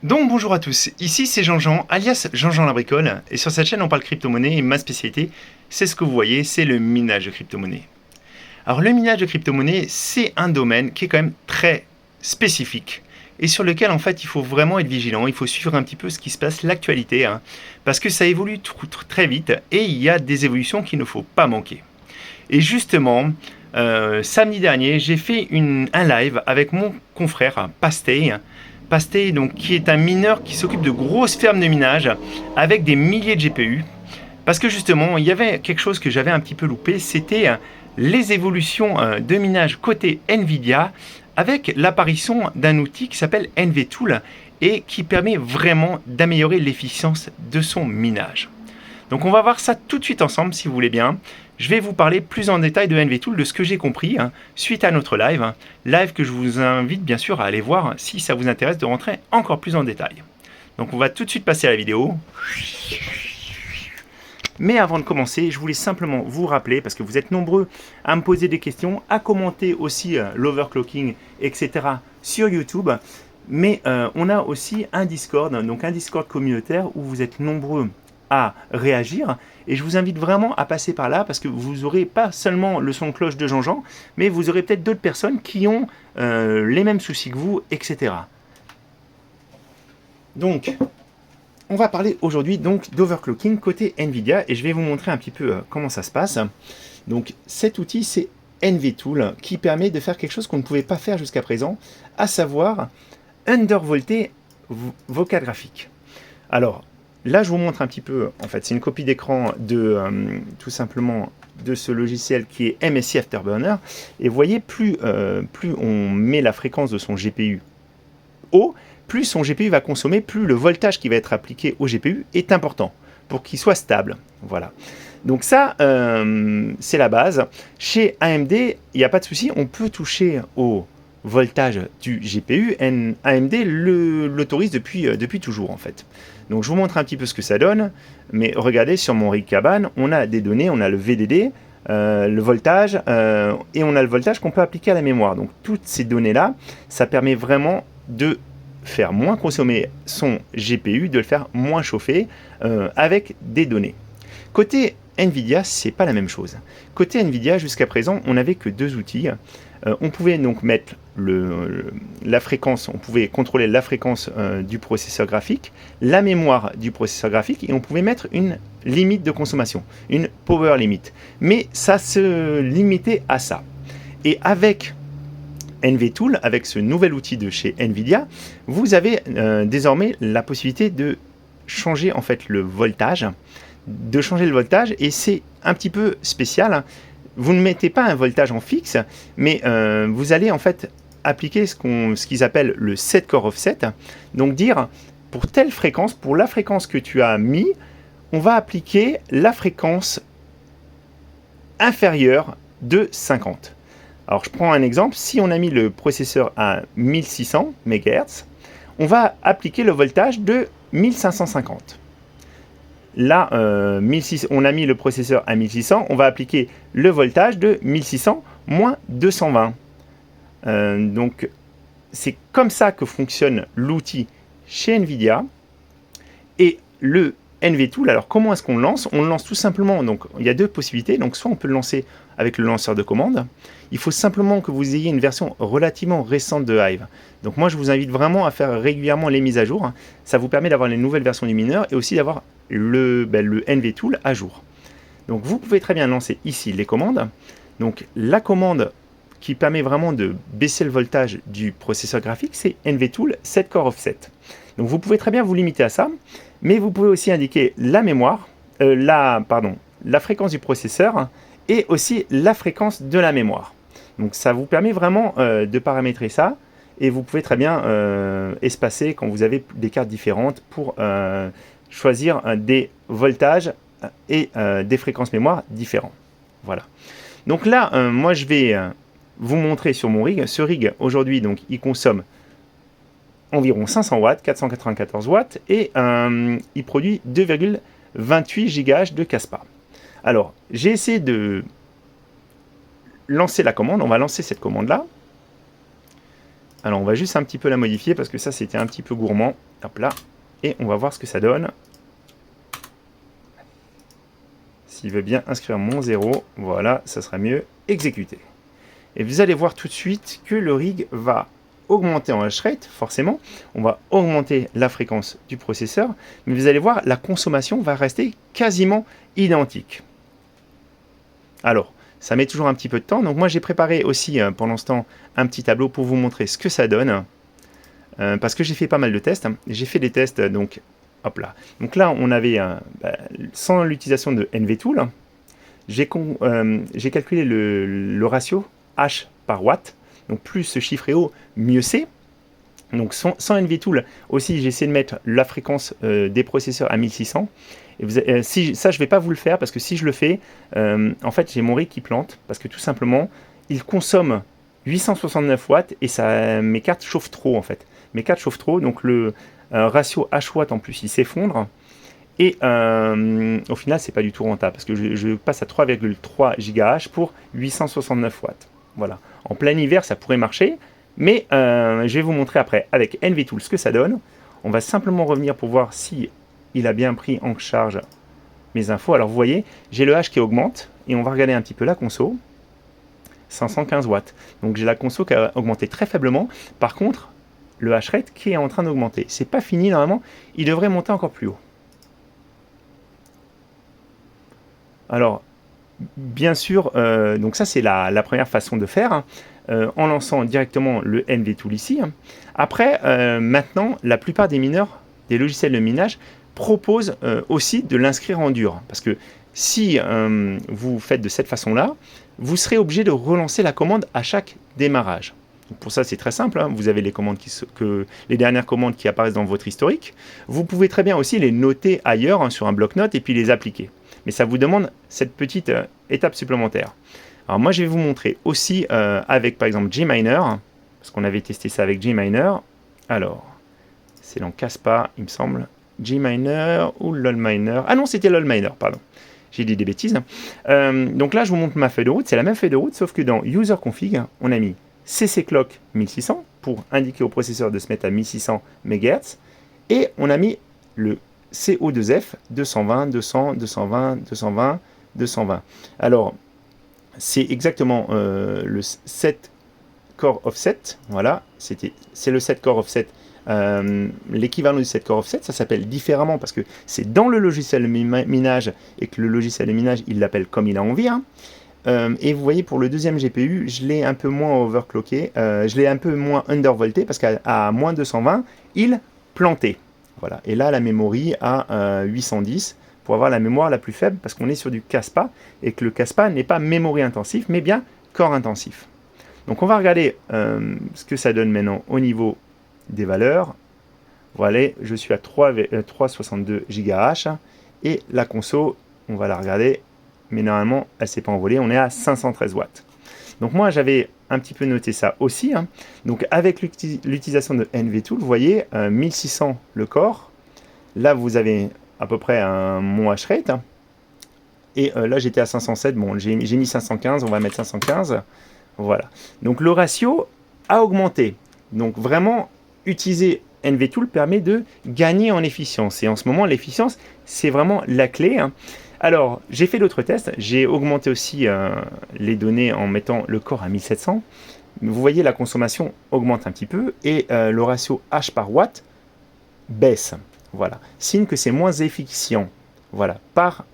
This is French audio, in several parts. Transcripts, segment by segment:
Donc bonjour à tous, ici c'est Jean-Jean, alias Jean-Jean la bricole, et sur cette chaîne on parle crypto-monnaie et ma spécialité, c'est ce que vous voyez, c'est le minage de crypto-monnaie. Alors le minage de crypto-monnaie, c'est un domaine qui est quand même très spécifique, et sur lequel en fait il faut vraiment être vigilant, il faut suivre un petit peu ce qui se passe, l'actualité, parce que ça évolue très vite, et il y a des évolutions qu'il ne faut pas manquer. Et justement, samedi dernier, j'ai fait un live avec mon confrère Pastey. Pastey, donc, qui est un mineur qui s'occupe de grosses fermes de minage avec des milliers de GPU. Parce que justement, il y avait quelque chose que j'avais un petit peu loupé, c'était les évolutions de minage côté NVIDIA avec l'apparition d'un outil qui s'appelle NVTool et qui permet vraiment d'améliorer l'efficience de son minage. Donc on va voir ça tout de suite ensemble si vous voulez bien. Je vais vous parler plus en détail de NVTool, de ce que j'ai compris suite à notre live. Live que je vous invite bien sûr à aller voir si ça vous intéresse de rentrer encore plus en détail. Donc on va tout de suite passer à la vidéo. Mais avant de commencer, je voulais simplement vous rappeler, parce que vous êtes nombreux à me poser des questions, à commenter aussi l'overclocking, etc. sur YouTube. Mais on a aussi un Discord, donc un Discord communautaire où vous êtes nombreux à réagir. Et je vous invite vraiment à passer par là parce que vous n'aurez pas seulement le son de cloche de Jean-Jean, mais vous aurez peut-être d'autres personnes qui ont les mêmes soucis que vous, etc. Donc, on va parler aujourd'hui donc d'overclocking côté NVIDIA et je vais vous montrer un petit peu comment ça se passe. Donc, cet outil, c'est NVTool qui permet de faire quelque chose qu'on ne pouvait pas faire jusqu'à présent, à savoir undervolter vos cartes graphiques. Alors, là, je vous montre un petit peu, en fait, c'est une copie d'écran de tout simplement de ce logiciel qui est MSI Afterburner. Et vous voyez, plus on met la fréquence de son GPU haut, plus son GPU va consommer, plus le voltage qui va être appliqué au GPU est important pour qu'il soit stable. Voilà. Donc ça, c'est la base. Chez AMD, il n'y a pas de souci, on peut toucher au voltage du GPU. AMD l'autorise depuis toujours en fait. Donc je vous montre un petit peu ce que ça donne, mais regardez sur mon rig Caban, on a des données, on a le VDD, le voltage, et on a le voltage qu'on peut appliquer à la mémoire. Donc toutes ces données-là, ça permet vraiment de faire moins consommer son GPU, de le faire moins chauffer avec des données. Côté NVIDIA, c'est pas la même chose. Côté NVIDIA, jusqu'à présent, on n'avait que deux outils. On pouvait donc mettre la fréquence, on pouvait contrôler la fréquence du processeur graphique, la mémoire du processeur graphique, et on pouvait mettre une limite de consommation, une power limit. Mais ça se limitait à ça. Et avec NVTool, avec ce nouvel outil de chez NVIDIA, vous avez désormais la possibilité de changer en fait le voltage, et c'est un petit peu spécial. Vous ne mettez pas un voltage en fixe, mais vous allez en fait appliquer ce qu'ils appellent le set core offset, donc dire pour telle fréquence, pour la fréquence que tu as mis, on va appliquer la fréquence inférieure de 50. Alors je prends un exemple, si on a mis le processeur à 1600 MHz, on va appliquer le voltage de 1550. Là, on a mis le processeur à 1600, on va appliquer le voltage de 1600 moins 220. Donc, c'est comme ça que fonctionne l'outil chez NVIDIA. Et le NVTool, alors comment est-ce qu'on le lance? On le lance tout simplement, donc il y a deux possibilités. Donc, soit on peut le lancer avec le lanceur de commande. Il faut simplement que vous ayez une version relativement récente de Hive. Donc moi, je vous invite vraiment à faire régulièrement les mises à jour. Ça vous permet d'avoir les nouvelles versions du mineur et aussi d'avoir le NVTool à jour. Donc vous pouvez très bien lancer ici les commandes. Donc la commande qui permet vraiment de baisser le voltage du processeur graphique, c'est NVTool set core offset. Donc vous pouvez très bien vous limiter à ça, mais vous pouvez aussi indiquer la mémoire, la fréquence du processeur et aussi la fréquence de la mémoire. Donc ça vous permet vraiment de paramétrer ça et vous pouvez très bien espacer quand vous avez des cartes différentes pour choisir des voltages et des fréquences mémoire différents. Voilà. Donc là, moi je vais vous montrer sur mon rig. Ce rig aujourd'hui, donc il consomme environ 500 watts, 494 watts et il produit 2,28 GHz de Casspa. Alors, j'ai essayé de lancer la commande. On va lancer cette commande-là. Alors, on va juste un petit peu la modifier parce que ça, c'était un petit peu gourmand. Hop là. Et on va voir ce que ça donne. S'il veut bien inscrire mon 0, voilà, ça sera mieux. Exécuter. Et vous allez voir tout de suite que le rig va augmenter en hash rate, forcément. On va augmenter la fréquence du processeur. Mais vous allez voir, la consommation va rester quasiment identique. Alors, ça met toujours un petit peu de temps. Donc moi, j'ai préparé aussi, pendant ce temps, un petit tableau pour vous montrer ce que ça donne. Parce que j'ai fait pas mal de tests. J'ai fait des tests, donc, hop là. Donc là, on avait, sans l'utilisation de NVTool, j'ai calculé le ratio H par watt. Donc plus ce chiffre est haut, mieux c'est. Donc sans NVTool, aussi, j'ai essayé de mettre la fréquence des processeurs à 1600. Et ça, je ne vais pas vous le faire, parce que si je le fais, en fait, j'ai mon rig qui plante, parce que tout simplement, il consomme 869 watts, et mes cartes chauffent trop, en fait. Mes cartes chauffent trop, donc le ratio H-watt, en plus, il s'effondre. Et au final, c'est pas du tout rentable, parce que je passe à 3,3 GHz pour 869 watts. Voilà. En plein hiver, ça pourrait marcher, mais je vais vous montrer après, avec NVTool, ce que ça donne. On va simplement revenir pour voir si il a bien pris en charge mes infos. Alors vous voyez, j'ai le H qui augmente, et on va regarder un petit peu la conso. 515 watts. Donc j'ai la conso qui a augmenté très faiblement. Par contre, le hash rate qui est en train d'augmenter. C'est pas fini normalement, il devrait monter encore plus haut. Alors, bien sûr, donc ça c'est la première façon de faire, en lançant directement le NVTool ici. Après, maintenant, la plupart des mineurs, des logiciels de minage, proposent aussi de l'inscrire en dur. Parce que si vous faites de cette façon-là, vous serez obligé de relancer la commande à chaque démarrage. Donc pour ça, c'est très simple, hein. Vous avez les commandes les dernières commandes qui apparaissent dans votre historique. Vous pouvez très bien aussi les noter ailleurs, hein, sur un bloc-notes, et puis les appliquer. Mais ça vous demande cette petite étape supplémentaire. Alors moi, je vais vous montrer aussi avec, par exemple, Gminer, parce qu'on avait testé ça avec Gminer. Alors, c'est dans Casspa, il me semble. Gminer ou LolMiner. Ah non, c'était LolMiner, pardon. J'ai dit des bêtises. Donc là, je vous montre ma feuille de route. C'est la même feuille de route, sauf que dans User Config, on a mis CCClock 1600 pour indiquer au processeur de se mettre à 1600 MHz. Et on a mis le CO2F 220, 200, 220, 220, 220. Alors, c'est exactement le 7 core offset. Voilà, c'est le 7 core offset. L'équivalent du 7 core offset, ça s'appelle différemment parce que c'est dans le logiciel de minage et que le logiciel de minage, il l'appelle comme il a envie. Hein. Et vous voyez, pour le deuxième GPU, je l'ai un peu moins overclocké, je l'ai un peu moins undervolté parce qu'à moins 220, il plantait. Voilà. Et là, la mémoire à 810 pour avoir la mémoire la plus faible parce qu'on est sur du Casspa et que le Casspa n'est pas mémoire intensif mais bien corps intensif. Donc on va regarder ce que ça donne maintenant au niveau des valeurs. Voilà, je suis à 3,62 GHz et la conso, on va la regarder, mais normalement elle ne s'est pas envolée, on est à 513 watts. Donc moi j'avais un petit peu noté ça aussi, hein. Donc avec l'utilisation de NVTool, vous voyez, 1600 le corps, là vous avez à peu près mon hash rate, hein. Et là j'étais à 507, bon j'ai mis 515, on va mettre 515, voilà. Donc le ratio a augmenté, donc vraiment utiliser NVTool permet de gagner en efficience, et en ce moment l'efficience c'est vraiment la clé, hein. Alors, j'ai fait d'autres tests, j'ai augmenté aussi les données en mettant le corps à 1700. Vous voyez, la consommation augmente un petit peu et le ratio H par watt baisse. Voilà, signe que c'est moins efficient, voilà, par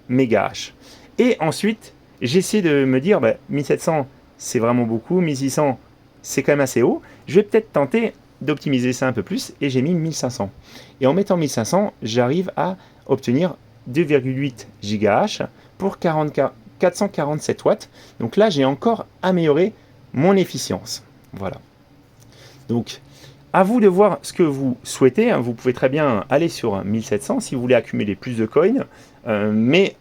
méga H. Et ensuite, j'ai essayé de me dire, 1700 c'est vraiment beaucoup, 1600 c'est quand même assez haut. Je vais peut-être tenter d'optimiser ça un peu plus et j'ai mis 1500. Et en mettant 1500, j'arrive à obtenir 2,8 GHz pour 447 watts. Donc là, j'ai encore amélioré mon efficience. Voilà. Donc, à vous de voir ce que vous souhaitez. Vous pouvez très bien aller sur 1700 si vous voulez accumuler plus de coins. Mais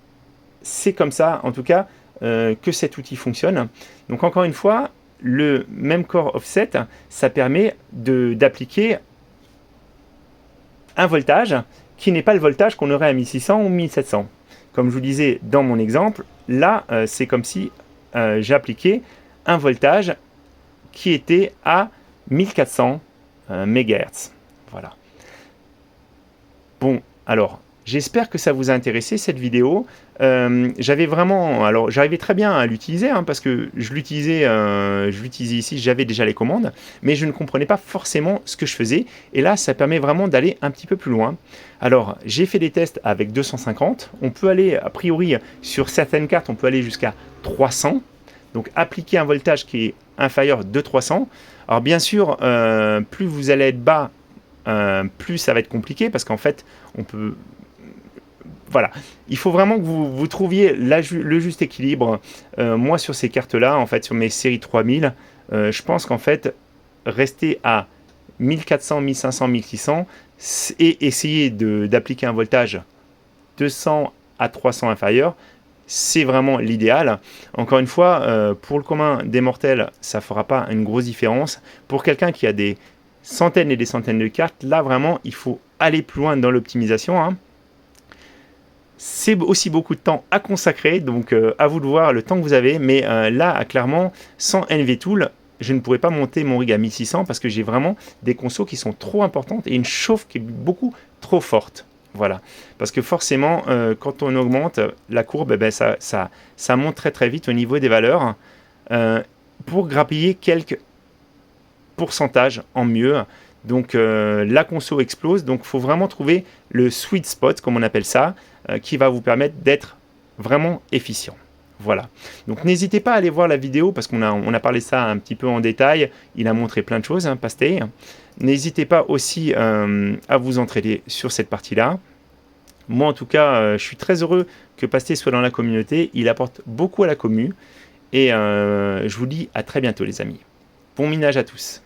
c'est comme ça, en tout cas, que cet outil fonctionne. Donc, encore une fois, le même core offset, ça permet d'appliquer un voltage qui n'est pas le voltage qu'on aurait à 1600 ou 1700. Comme je vous disais dans mon exemple, là, c'est comme si j'appliquais un voltage qui était à 1400 MHz. Voilà. Bon, alors, j'espère que ça vous a intéressé cette vidéo. J'avais vraiment, alors j'arrivais très bien à l'utiliser parce que je l'utilisais ici, j'avais déjà les commandes, mais je ne comprenais pas forcément ce que je faisais. Et là, ça permet vraiment d'aller un petit peu plus loin. Alors, j'ai fait des tests avec 250. On peut aller, a priori, sur certaines cartes, on peut aller jusqu'à 300. Donc, appliquer un voltage qui est inférieur de 300. Alors, bien sûr, plus vous allez être bas, plus ça va être compliqué parce qu'en fait, on peut... Voilà, il faut vraiment que vous trouviez le juste équilibre. Moi, sur ces cartes-là, en fait, sur mes séries 3000, je pense qu'en fait, rester à 1400, 1500, 1600 et essayer d'appliquer un voltage 200 à 300 inférieur, c'est vraiment l'idéal. Encore une fois, pour le commun des mortels, ça ne fera pas une grosse différence. Pour quelqu'un qui a des centaines et des centaines de cartes, là vraiment, il faut aller plus loin dans l'optimisation. C'est aussi beaucoup de temps à consacrer, donc à vous de voir le temps que vous avez. Mais là, clairement, sans NVTool, je ne pourrais pas monter mon rig à 1600 parce que j'ai vraiment des consos qui sont trop importantes et une chauffe qui est beaucoup trop forte. Voilà, parce que forcément, quand on augmente la courbe, ça monte très très vite au niveau des valeurs pour grappiller quelques pourcentages en mieux. Donc la conso explose, donc il faut vraiment trouver le sweet spot, comme on appelle ça, qui va vous permettre d'être vraiment efficient. Voilà. Donc n'hésitez pas à aller voir la vidéo parce qu'on a parlé de ça un petit peu en détail. Il a montré plein de choses, Pastey. N'hésitez pas aussi à vous entraider sur cette partie-là. Moi, en tout cas, je suis très heureux que Pastey soit dans la communauté. Il apporte beaucoup à la commu. Et je vous dis à très bientôt, les amis. Bon minage à tous.